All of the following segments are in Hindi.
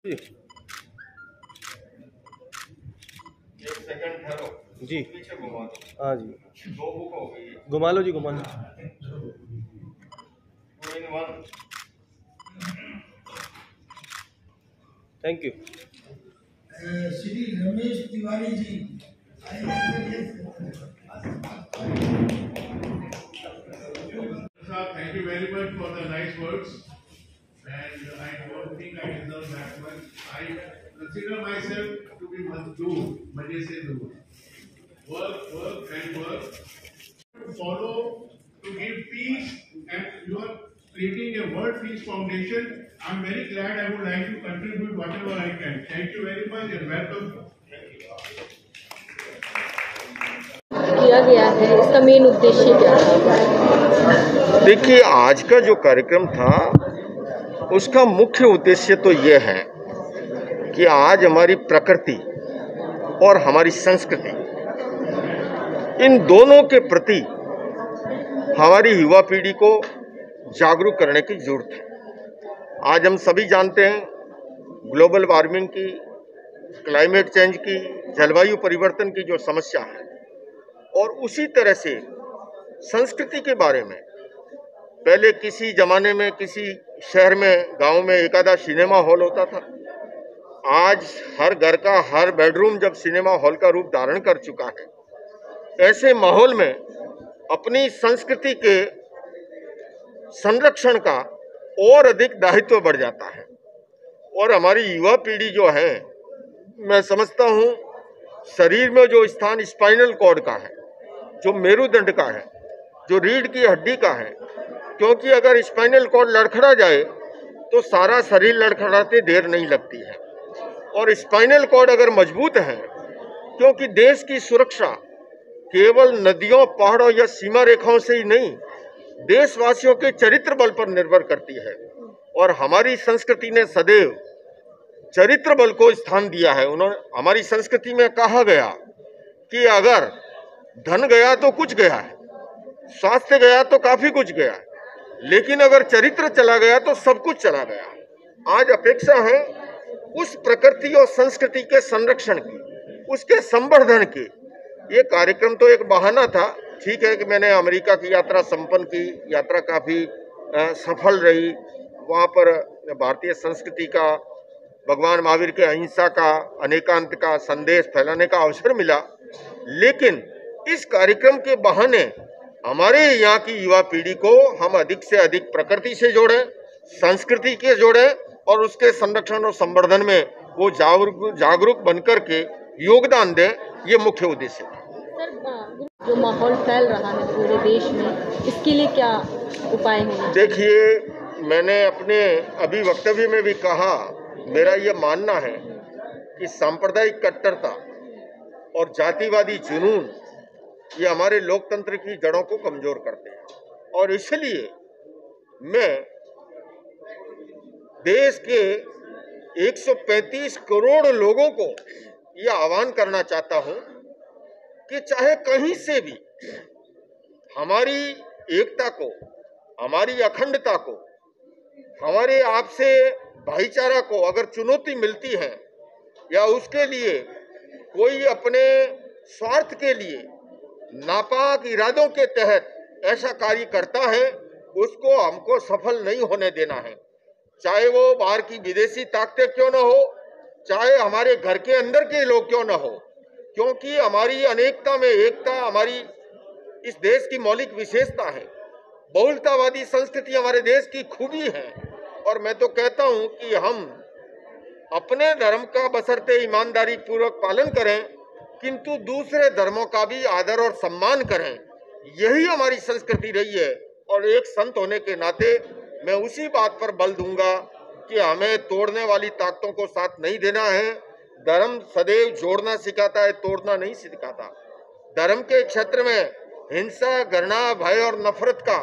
एक सेकंड ठहरो जी। पीछे घुमा दो। हाँ जी, 2 बुक हो गई। घुमा लो जी, घुमा लो। 2 in 1। Thank you. Shri Ramesh Tiwari ji Thank you very much for the nice words, and I don't think I deserve that much. I consider myself to be mazdoor, maje se dur. Work, work, and work. Follow to give peace, and you are creating a World Peace Foundation. I'm very glad. I would like to contribute whatever I can. Thank you very much and welcome. किया गया है, इसका मेन उद्देश्य क्या है? देखिए, आज का जो कार्यक्रम था उसका मुख्य उद्देश्य तो ये है कि आज हमारी प्रकृति और हमारी संस्कृति, इन दोनों के प्रति हमारी युवा पीढ़ी को जागरूक करने की जरूरत है। आज हम सभी जानते हैं ग्लोबल वार्मिंग की, क्लाइमेट चेंज की, जलवायु परिवर्तन की जो समस्या है, और उसी तरह से संस्कृति के बारे में पहले किसी जमाने में किसी शहर में, गांव में एक आधा सिनेमा हॉल होता था। आज हर घर का हर बेडरूम जब सिनेमा हॉल का रूप धारण कर चुका है, ऐसे माहौल में अपनी संस्कृति के संरक्षण का और अधिक दायित्व बढ़ जाता है। और हमारी युवा पीढ़ी जो है, मैं समझता हूँ शरीर में जो स्थान स्पाइनल कॉर्ड का है, जो मेरुदंड का है, जो रीढ़ की हड्डी का है, क्योंकि अगर स्पाइनल कॉर्ड लड़खड़ा जाए तो सारा शरीर लड़खड़ाते देर नहीं लगती है। और स्पाइनल कॉर्ड अगर मजबूत है, क्योंकि देश की सुरक्षा केवल नदियों, पहाड़ों या सीमा रेखाओं से ही नहीं, देशवासियों के चरित्र बल पर निर्भर करती है। और हमारी संस्कृति ने सदैव चरित्र बल को स्थान दिया है। हमारी संस्कृति में कहा गया कि अगर धन गया तो कुछ गया है, स्वास्थ्य गया तो काफी कुछ गया है, लेकिन अगर चरित्र चला गया तो सब कुछ चला गया। आज अपेक्षा है उस प्रकृति और संस्कृति के संरक्षण की, उसके संवर्धन की। ये कार्यक्रम तो एक बहाना था। ठीक है कि मैंने अमेरिका की यात्रा संपन्न की, यात्रा काफी सफल रही। वहाँ पर भारतीय संस्कृति का, भगवान महावीर के अहिंसा का, अनेकांत का संदेश फैलाने का अवसर मिला। लेकिन इस कार्यक्रम के बहाने हमारे यहाँ की युवा पीढ़ी को हम अधिक से अधिक प्रकृति से जोड़ें, संस्कृति के जोड़ें, और उसके संरक्षण और संवर्धन में वो जागरूक बनकर के योगदान दें। ये मुख्य उद्देश्य है। सर, जो माहौल फैल रहा है पूरे देश में, इसके लिए क्या उपाय होंगे? देखिए, मैंने अपने अभी वक्तव्य में भी कहा, मेरा ये मानना है कि सांप्रदायिक कट्टरता और जातिवादी जुनून ये हमारे लोकतंत्र की जड़ों को कमजोर करते हैं। और इसलिए मैं देश के 135 करोड़ लोगों को यह आह्वान करना चाहता हूं कि चाहे कहीं से भी हमारी एकता को, हमारी अखंडता को, हमारे आपसे भाईचारा को अगर चुनौती मिलती है, या उसके लिए कोई अपने स्वार्थ के लिए नापाक इरादों के तहत ऐसा कार्य करता है, उसको हमको सफल नहीं होने देना है। चाहे वो बाहर की विदेशी ताकतें क्यों न हो, चाहे हमारे घर के अंदर के लोग क्यों न हो, क्योंकि हमारी अनेकता में एकता हमारी इस देश की मौलिक विशेषता है। बहुलतावादी संस्कृति हमारे देश की खूबी है। और मैं तो कहता हूं कि हम अपने धर्म का बशर्ते ईमानदारी पूर्वक पालन करें, किंतु दूसरे धर्मों का भी आदर और सम्मान करें। यही हमारी संस्कृति रही है। और एक संत होने के नाते मैं उसी बात पर बल दूंगा कि हमें तोड़ने वाली ताकतों को साथ नहीं देना है। धर्म सदैव जोड़ना सिखाता है, तोड़ना नहीं सिखाता। धर्म के क्षेत्र में हिंसा, घृणा, भय और नफरत का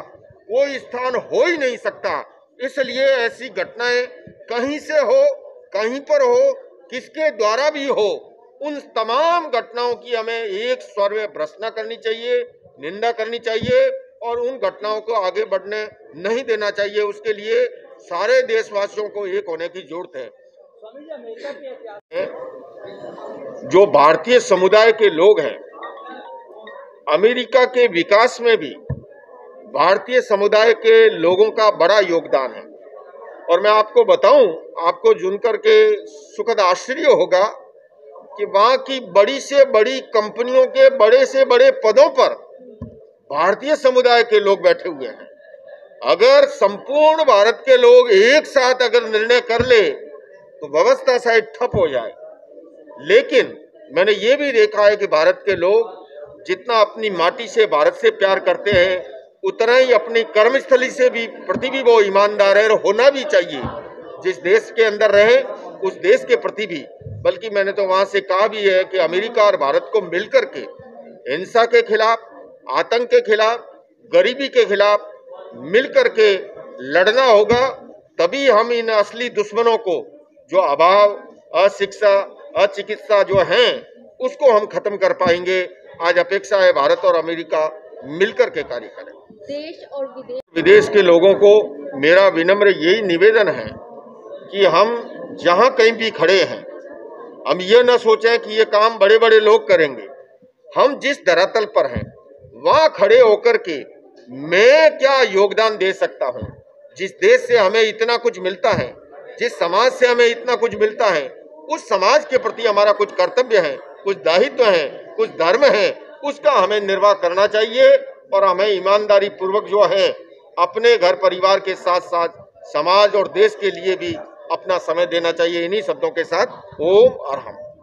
कोई स्थान हो ही नहीं सकता। इसलिए ऐसी घटनाएं कहीं से हो, कहीं पर हो, किसके द्वारा भी हो, उन तमाम घटनाओं की हमें एक स्वर में भर्त्सना करनी चाहिए, निंदा करनी चाहिए, और उन घटनाओं को आगे बढ़ने नहीं देना चाहिए। उसके लिए सारे देशवासियों को एक होने की जरूरत है। जो भारतीय समुदाय के लोग हैं, अमेरिका के विकास में भी भारतीय समुदाय के लोगों का बड़ा योगदान है। और मैं आपको बताऊं, आपको सुनकर के सुखद आश्चर्य होगा कि वहां की बड़ी से बड़ी कंपनियों के बड़े से बड़े पदों पर भारतीय समुदाय के लोग बैठे हुए हैं। अगर संपूर्ण भारत के लोग एक साथ अगर निर्णय कर ले तो व्यवस्था शायद ठप हो जाए। लेकिन मैंने ये भी देखा है कि भारत के लोग जितना अपनी माटी से, भारत से प्यार करते हैं, उतना ही अपनी कर्मस्थली से भी प्रति भी वो ईमानदार है और होना भी चाहिए। जिस देश के अंदर रहे उस देश के प्रति भी। बल्कि मैंने तो वहां से कहा भी है कि अमेरिका और भारत को मिलकर के हिंसा के खिलाफ, आतंक के खिलाफ, गरीबी के खिलाफ मिलकर के लड़ना होगा। तभी हम इन असली दुश्मनों को, जो अभाव, अशिक्षा, अचिकित्सा जो हैं, उसको हम खत्म कर पाएंगे। आज अपेक्षा है भारत और अमेरिका मिलकर के कार्य करें। देश और विदेश के लोगों को मेरा विनम्र यही निवेदन है कि हम जहां कहीं भी खड़े हैं, हम ये न सोचें कि ये काम बड़े बड़े लोग करेंगे। हम जिस धरातल पर हैं वहां खड़े होकर के मैं क्या योगदान दे सकता हूं। जिस देश से हमें इतना कुछ मिलता है, जिस समाज से हमें इतना कुछ मिलता है, उस समाज के प्रति हमारा कुछ कर्तव्य है, कुछ दायित्व है, कुछ धर्म है, उसका हमें निर्वाह करना चाहिए। और हमें ईमानदारी पूर्वक जो है अपने घर परिवार के साथ साथ समाज और देश के लिए भी अपना समय देना चाहिए। इन्हीं शब्दों के साथ ओम अरहम।